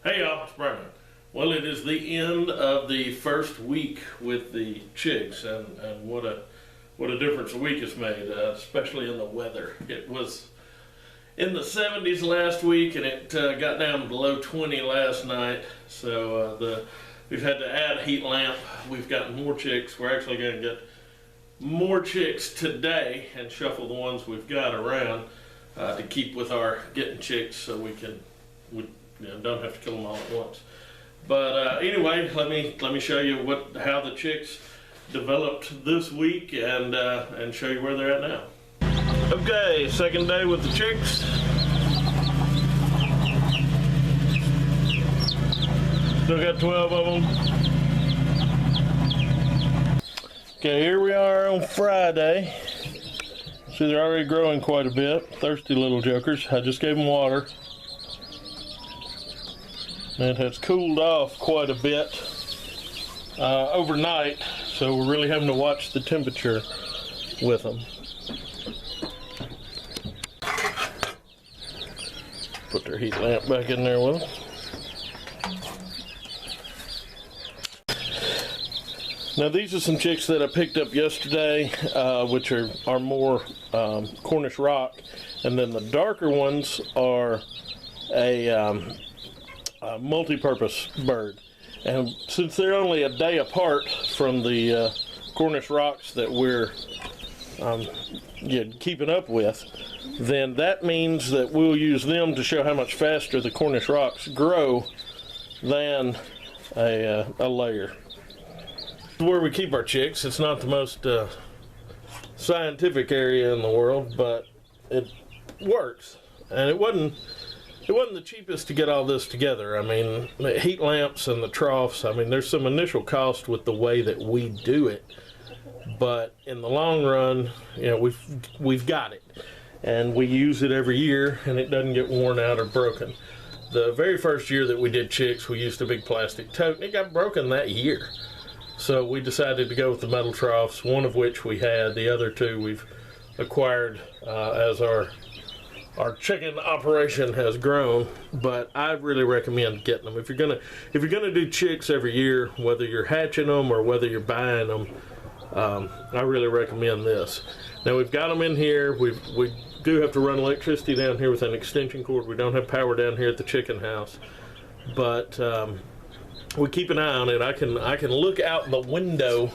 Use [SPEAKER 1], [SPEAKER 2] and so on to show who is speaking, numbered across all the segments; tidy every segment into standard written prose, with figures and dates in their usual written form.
[SPEAKER 1] Hey y'all, it's Brian. Well, it is the end of the first week with the chicks, and what a difference a week has made, especially in the weather. It was in the 70s last week, and it got down below 20 last night. So we've had to add a heat lamp. We've gotten more chicks. We're actually going to get more chicks today and shuffle the ones we've got around to keep with our getting chicks, so we don't have to kill them all at once. But anyway, let me show you how the chicks developed this week and show you where they're at now. Okay, second day with the chicks. Still got 12 of them. Okay, here we are on Friday. See, they're already growing quite a bit. Thirsty little jokers. I just gave them water. It has cooled off quite a bit overnight, so we're really having to watch the temperature with them. Put their heat lamp back in there with them. Now these are some chicks that I picked up yesterday, which are more Cornish rock, and then the darker ones are a multi-purpose bird. And since they're only a day apart from the Cornish rocks that we're keeping up with, then that means that we'll use them to show how much faster the Cornish rocks grow than a layer. Where we keep our chicks, it's not the most scientific area in the world, but it works. And it wasn't the cheapest to get all this together. I mean, the heat lamps and the troughs, I mean, there's some initial cost with the way that we do it, but in the long run, we've got it, and we use it every year, and it doesn't get worn out or broken. The very first year that we did chicks, we used a big plastic tote, and it got broken that year. So we decided to go with the metal troughs, one of which we had. The other two we've acquired as our chicken operation has grown. But I really recommend getting them. If you're gonna do chicks every year, whether you're hatching them or whether you're buying them, I really recommend this. Now we've got them in here. We do have to run electricity down here with an extension cord. We don't have power down here at the chicken house, but we keep an eye on it. I can look out the window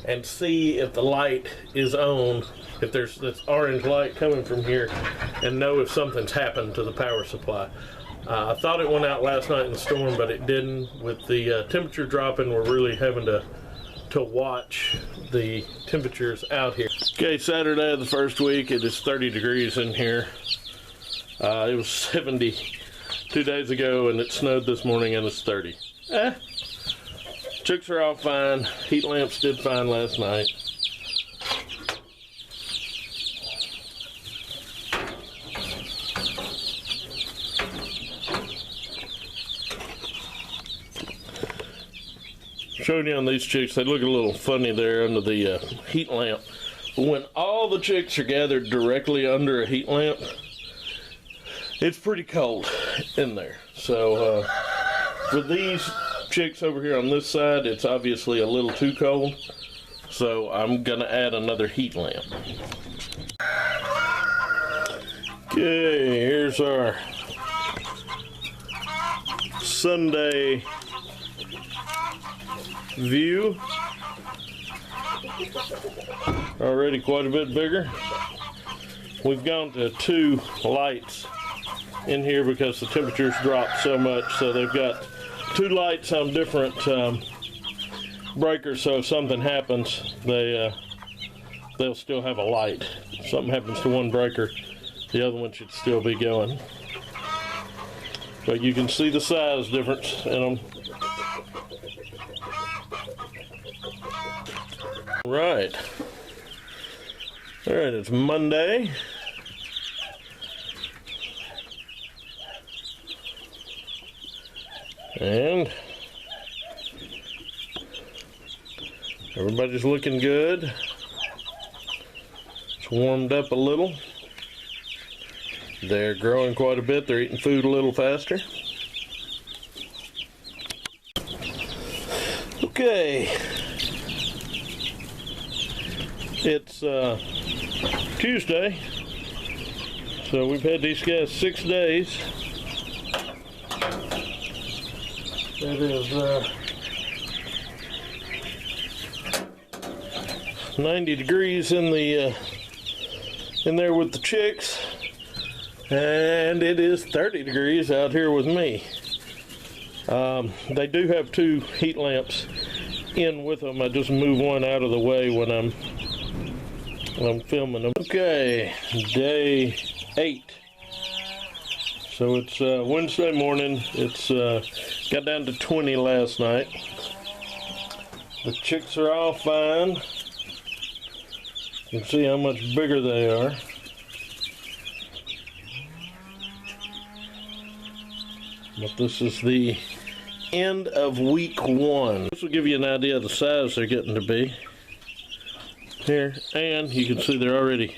[SPEAKER 1] and see if the light is on, if there's this orange light coming from here, and know if something's happened to the power supply. I thought it went out last night in the storm, but it didn't. With the temperature dropping, we're really having to watch the temperatures out here. Okay, Saturday of the first week, it is 30 degrees in here. It was 70 2 days ago, and it snowed this morning, and it's 30. Chicks are all fine. Heat lamps did fine last night. Showing you on these chicks, they look a little funny there under the heat lamp. But when all the chicks are gathered directly under a heat lamp, it's pretty cold in there. So for these chicks over here on this side, it's obviously a little too cold, so I'm gonna add another heat lamp. Okay, here's our Sunday view. Already quite a bit bigger. We've gone to 2 lights in here because the temperatures dropped so much, so they've got 2 lights on different breakers, so if something happens, they'll still have a light. If something happens to one breaker, the other one should still be going. But you can see the size difference in them. Right. All right, it's Monday. And everybody's looking good. It's warmed up a little. They're growing quite a bit. They're eating food a little faster. Okay, it's Tuesday, so we've had these guys 6 days. It is 90 degrees in there with the chicks, and it is 30 degrees out here with me. They do have 2 heat lamps in with them. I just move one out of the way when I'm filming them. Okay, day 8. So it's Wednesday morning. It's got down to 20 last night. The chicks are all fine. You can see how much bigger they are. But this is the end of week 1. This will give you an idea of the size they're getting to be. Here, and you can see they're already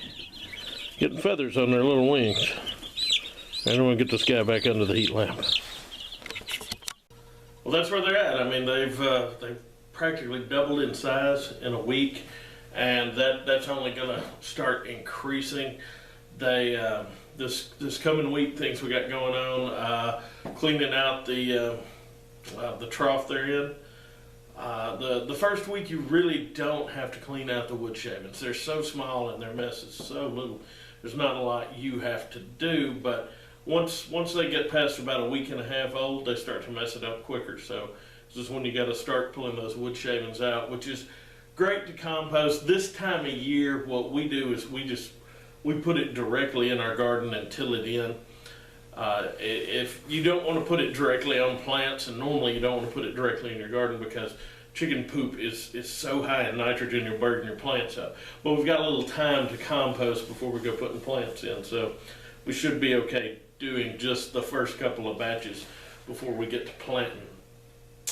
[SPEAKER 1] getting feathers on their little wings. And I'm going to get this guy back under the heat lamp. Well, that's where they're at. I mean, they've practically doubled in size in a week, and that's only going to start increasing. They this coming week, things we got going on, cleaning out the trough they're in. The first week you really don't have to clean out the wood shavings. They're so small and their mess is so little. There's not a lot you have to do, but once they get past about a week and a half old, they start to mess it up quicker. So this is when you got to start pulling those wood shavings out, which is great to compost. This time of year, what we do is we put it directly in our garden and till it in. If you don't want to put it directly on plants, and normally you don't want to put it directly in your garden because chicken poop is so high in nitrogen you'll burn your plants up. But we've got a little time to compost before we go putting plants in, so we should be okay doing just the first couple of batches before we get to planting.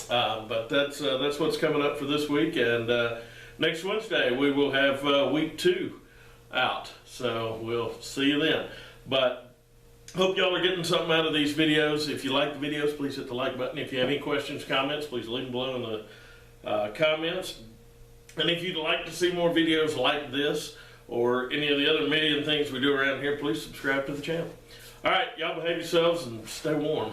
[SPEAKER 1] But that's what's coming up for this week, and next Wednesday we will have week 2 out, so we'll see you then. But hope y'all are getting something out of these videos. If you like the videos, please hit the like button. If you have any questions, comments, please leave them below in the comments. And if you'd like to see more videos like this or any of the other million things we do around here, please subscribe to the channel. All right, y'all behave yourselves and stay warm.